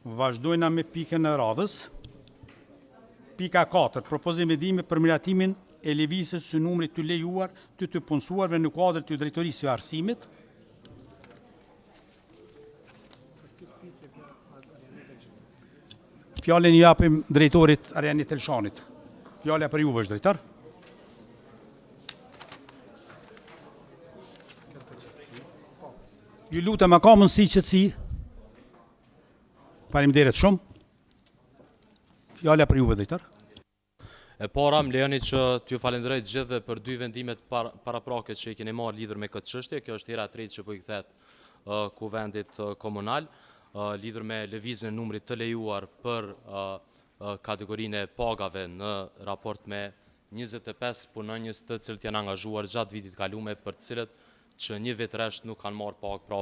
Vazhdojna me pikën e radhës. Pika 4. Propozim vendimi për miratimin e lëvizjes së numrit të lejuar të punësuarve në kuadër të drejtorisë së arsimit. Fjalën i japim drejtorit Arjanit Elshanit. Fjala për juve, drejtor. Ju lutem, a ka mundësi qetësi? Faleminderit shumë. Fjala për juve, drejtor. E para, më lejoni që t'ju falenderoj të gjithëve për dy vendimet paraprake që i keni marrë lidhur me këtë çështje. Kjo është hera e tretë që po i kthehet kuvendit komunal, lidhur me lëvizjen e numrit të lejuar për kategorinë e pagave në raport me 25 punonjës të cilët janë angazhuar gjatë vitit kaluar, për të cilët që një vit rresht nuk kanë marrë pagë, pra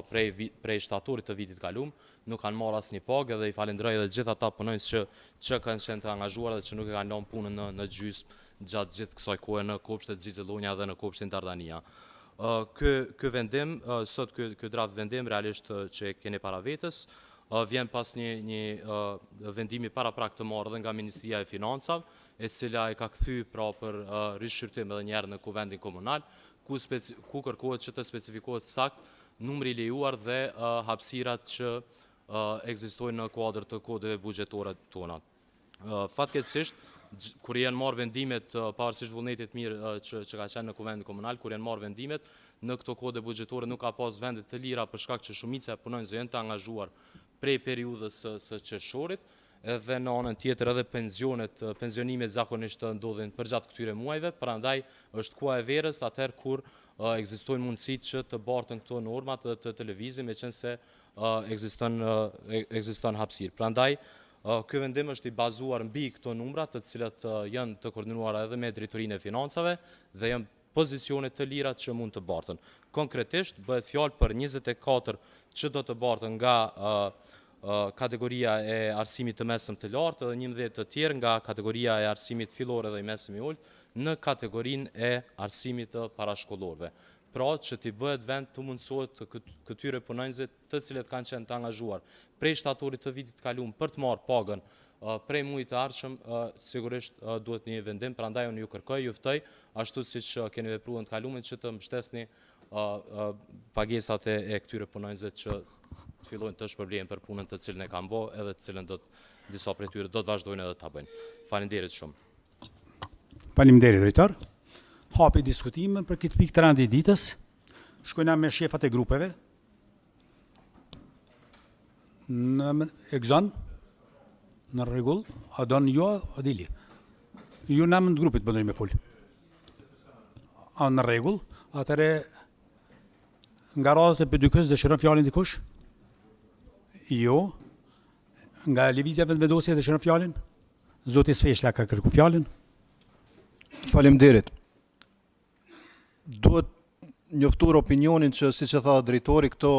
prej shtatorit të vitit kalum, nuk kanë marrë asnjë pagë, dhe i falenderoj edhe gjithë ata punonjës që kanë qenë të angazhuar dhe që nuk e kanë lënë punën në gjysmë gjatë gjithë kësaj kohe në kopshtet Xixëllonja dhe në kopshtin Dardania. Ky vendim, sot ky draft vendim realisht që keni para vetes, vjen pas një vendimi paraprak të marrë dhe nga Ministria e Financave, e cila e ka kthy pra për rishqyrtim edhe një herë në kuvendin komunal, ku kërkohet që të specifikohet sakt numri i lejuar dhe hapësirat që ekzistojnë në kuadër të kodeve buxhetore tona. Fatkeqësisht, kur janë marrë vendimet, pavarësisht vullnetit mirë që ka qenë në kuvendin komunal, kur janë marrë vendimet në këto kode buxhetore nuk ka pas vende të lira për shkak që shumica e punonjësve janë të angazhuar prej periudhës së qershorit, edhe në anën tjetër edhe pensionimet zakonisht ndodhin përgjatë këtyre muajve, prandaj është koha e verës atëherë kur ekzistojnë mundësitë që të bartën këto normat dhe të lëvizin, meqense ekziston hapësirë. Prandaj ky vendim është i bazuar mbi këto numra, të cilat janë të koordinuara edhe me drejtorinë e financave dhe janë pozicione të lira që mund të bartën. Konkretisht bëhet fjalë për 24 që do të bartën nga kategoria e arsimit të mesëm të lartë dhe 11 të tjerë nga kategoria e arsimit fillor dhe i mesëm i ulët në kategorinë e arsimit të parashkollorëve. Pra që t'i bëhet vend të mundësohet këtyre punonjësve të cilët kanë qenë të angazhuar prej shtatorit të vitit kaluar për të marrë pagën prej muajit të ardhshëm, sigurisht duhet një vendim, prandaj unë ju kërkoj, ju ftoj, ashtu siç keni vepruar në të kaluarin, që të mbështesni pagesat e këtyre punonjësve që fillojnë të shpërblehen për punën të cilën e kanë bërë, edhe të cilën disa prej tyre do të vazhdojnë edhe ta bëjnë. Faleminderit shumë. Faleminderit, drejtor. Hapi diskutimin për këtë pikë të rëndë ditës. Shkojna me shefat e grupeve. Në egzon, në rregull, a don jo, a dili. Ju në emër të grupit bëndoni me fol. A në rregull, atëre nga radhët e PDK-s dëshiron fjalën dikush? Jo. Nga lëvizja vendosje dëshiron fjalën? Zoti Sfeshla ka kërku fjalën. Faleminderit. Duhet njoftuar opinionin që, siç e tha drejtori, këto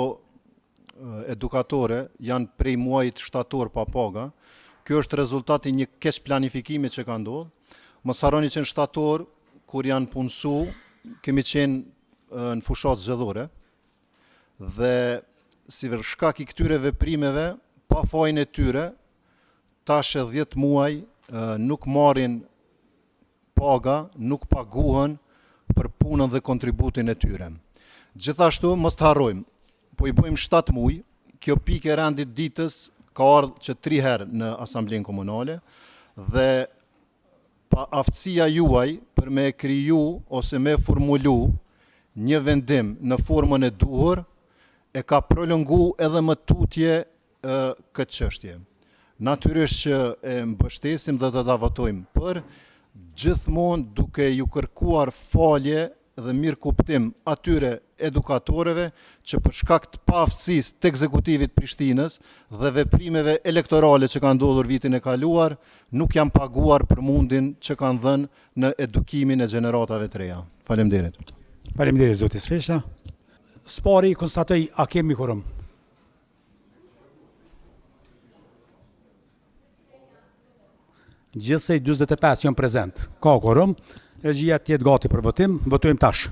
edukatore janë prej muajit shtator pa paga. Kjo është rezultati një keq planifikimi që ka ndodhur. Mos harroni që në shtator, kur janë punësu, kemi qenë në fushat zgjedhore dhe si shkak i këtyre veprimeve, pa fajin e tyre, tash 10 muaj nuk marrin paga, nuk paguhen për punën dhe kontributin e tyre. Gjithashtu, mos të harrojmë, po i bëjmë 7 muaj, kjo pikë e rendit ditës ka ardhur që 3 herë në Asamblenë Komunale dhe pa aftësia juaj për me kriju ose me formulu një vendim në formën e duhur, e ka prolongu edhe më tutje këtë çështje. Natyrisht që e mbështesim dhe ta votojmë për, gjithmonë duke ju kërkuar falje dhe mirë kuptim atyre edukatorëve që për shkak të paaftësisë të ekzekutivit Prishtinës dhe veprimeve elektorale që kanë ndodhur vitin e kaluar, nuk janë paguar për mundin që kanë dhënë në edukimin e gjeneratave të reja. Faleminderit. Faleminderit zoti Sfeshla. Spari konstatoj, a kemi quorum? Gjithsej 45 janë prezent. Ka quorum. Gjia të jetë gati për votim. Votojmë tash.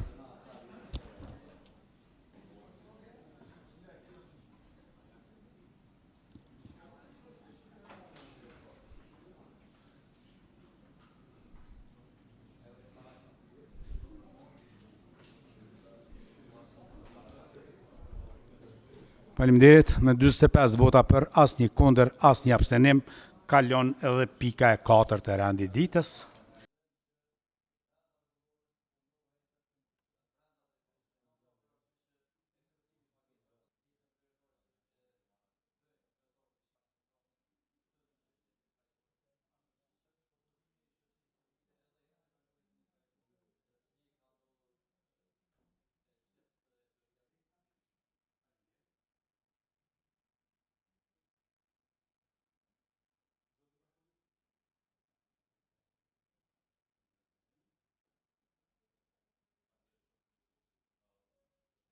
Faleminderit, me 45 vota për, asnjë kundër, asnjë abstenim, kalon edhe pika e 4 e rendit ditës.